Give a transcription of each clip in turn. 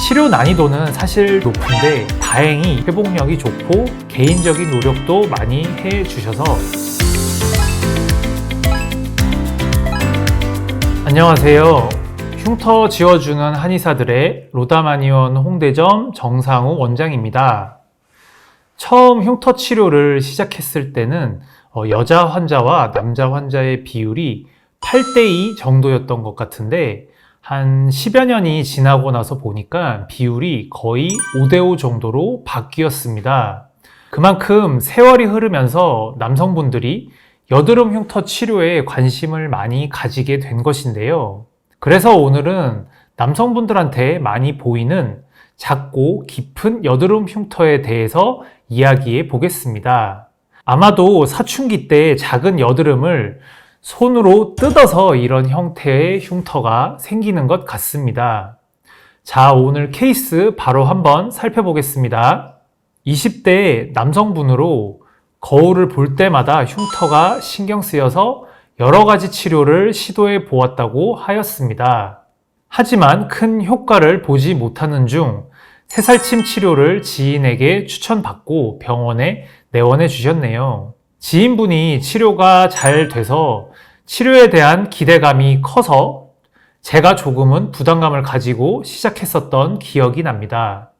치료 난이도는 사실 높은데 다행히 회복력이 좋고 개인적인 노력도 많이 해주셔서 안녕하세요. 흉터 지워주는 한의사들의 로담한의원 홍대점 정상우 원장입니다. 처음 흉터 치료를 시작했을 때는 여자 환자와 남자 환자의 비율이 8대2 정도였던 것 같은데 한 10여 년이 지나고 나서 보니까 비율이 거의 5대5 정도로 바뀌었습니다. 그만큼 세월이 흐르면서 남성분들이 여드름 흉터 치료에 관심을 많이 가지게 된 것인데요. 그래서 오늘은 남성분들한테 많이 보이는 작고 깊은 여드름 흉터에 대해서 이야기해 보겠습니다. 아마도 사춘기 때 작은 여드름을 손으로 뜯어서 이런 형태의 흉터가 생기는 것 같습니다. 자, 오늘 케이스 바로 한번 살펴보겠습니다. 20대 남성분으로 거울을 볼 때마다 흉터가 신경 쓰여서 여러 가지 치료를 시도해 보았다고 하였습니다. 하지만 큰 효과를 보지 못하는 중 새살침 치료를 지인에게 추천받고 병원에 내원해 주셨네요. 지인분이 치료가 잘 돼서 치료에 대한 기대감이 커서 제가 조금은 부담감을 가지고 시작했었던 기억이 납니다.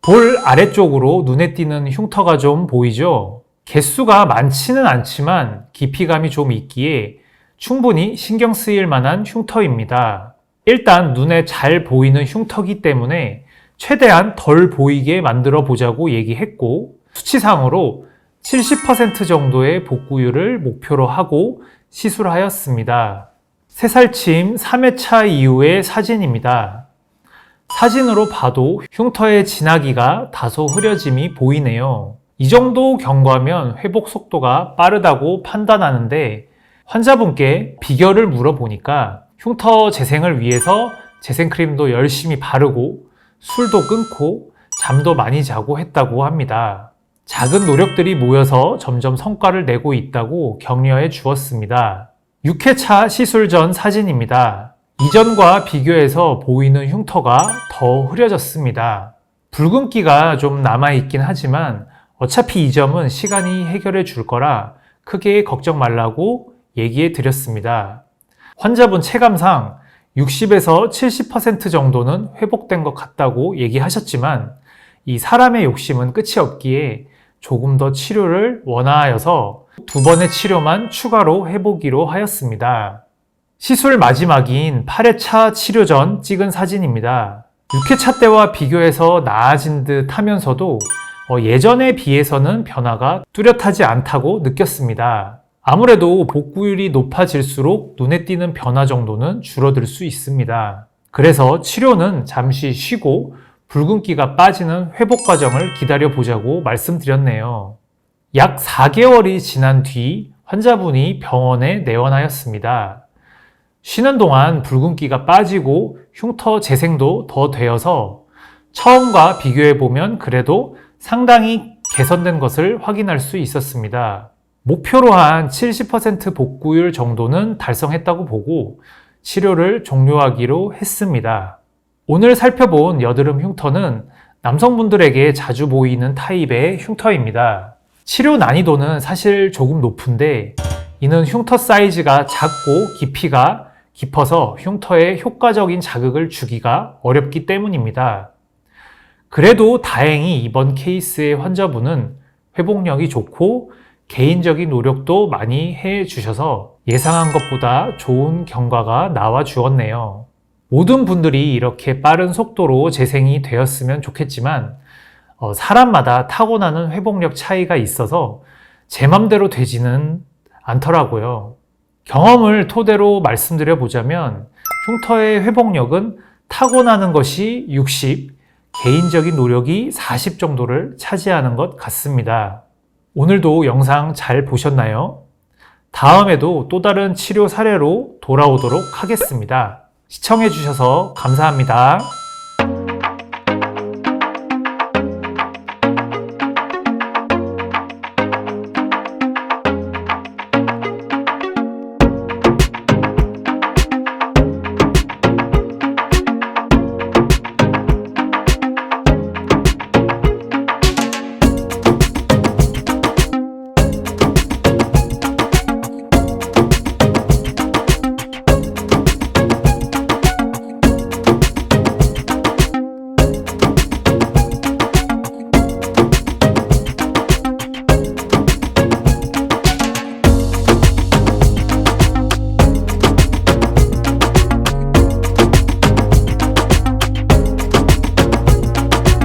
볼 아래쪽으로 눈에 띄는 흉터가 좀 보이죠? 개수가 많지는 않지만 깊이감이 좀 있기에 충분히 신경 쓰일 만한 흉터입니다. 일단 눈에 잘 보이는 흉터이기 때문에 최대한 덜 보이게 만들어 보자고 얘기했고 수치상으로 70% 정도의 복구율을 목표로 하고 시술하였습니다. 새살침 3회차 이후의 사진입니다. 사진으로 봐도 흉터의 진하기가 다소 흐려짐이 보이네요. 이 정도 경과면 회복 속도가 빠르다고 판단하는데 환자분께 비결을 물어보니까 흉터 재생을 위해서 재생크림도 열심히 바르고 술도 끊고 잠도 많이 자고 했다고 합니다. 작은 노력들이 모여서 점점 성과를 내고 있다고 격려해 주었습니다. 6회차 시술 전 사진입니다. 이전과 비교해서 보이는 흉터가 더 흐려졌습니다. 붉은기가 좀 남아있긴 하지만 어차피 이 점은 시간이 해결해 줄 거라 크게 걱정 말라고 얘기해 드렸습니다. 환자분 체감상 60에서 70% 정도는 회복된 것 같다고 얘기하셨지만 이 사람의 욕심은 끝이 없기에 조금 더 치료를 원하여서 2번의 치료만 추가로 해보기로 하였습니다. 시술 마지막인 8회차 치료 전 찍은 사진입니다. 6회차 때와 비교해서 나아진 듯 하면서도 예전에 비해서는 변화가 뚜렷하지 않다고 느꼈습니다. 아무래도 복구율이 높아질수록 눈에 띄는 변화 정도는 줄어들 수 있습니다. 그래서 치료는 잠시 쉬고 붉은기가 빠지는 회복 과정을 기다려 보자고 말씀드렸네요. 약 4개월이 지난 뒤 환자분이 병원에 내원하였습니다. 쉬는 동안 붉은기가 빠지고 흉터 재생도 더 되어서 처음과 비교해 보면 그래도 상당히 개선된 것을 확인할 수 있었습니다. 목표로 한 70% 복구율 정도는 달성했다고 보고 치료를 종료하기로 했습니다. 오늘 살펴본 여드름 흉터는 남성분들에게 자주 보이는 타입의 흉터입니다. 치료 난이도는 사실 조금 높은데 이는 흉터 사이즈가 작고 깊이가 깊어서 흉터에 효과적인 자극을 주기가 어렵기 때문입니다. 그래도 다행히 이번 케이스의 환자분은 회복력이 좋고 개인적인 노력도 많이 해주셔서 예상한 것보다 좋은 경과가 나와 주었네요. 모든 분들이 이렇게 빠른 속도로 재생이 되었으면 좋겠지만 사람마다 타고나는 회복력 차이가 있어서 제 맘대로 되지는 않더라고요. 경험을 토대로 말씀드려 보자면 흉터의 회복력은 타고나는 것이 60, 개인적인 노력이 40 정도를 차지하는 것 같습니다. 오늘도 영상 잘 보셨나요? 다음에도 또 다른 치료 사례로 돌아오도록 하겠습니다. 시청해 주셔서 감사합니다.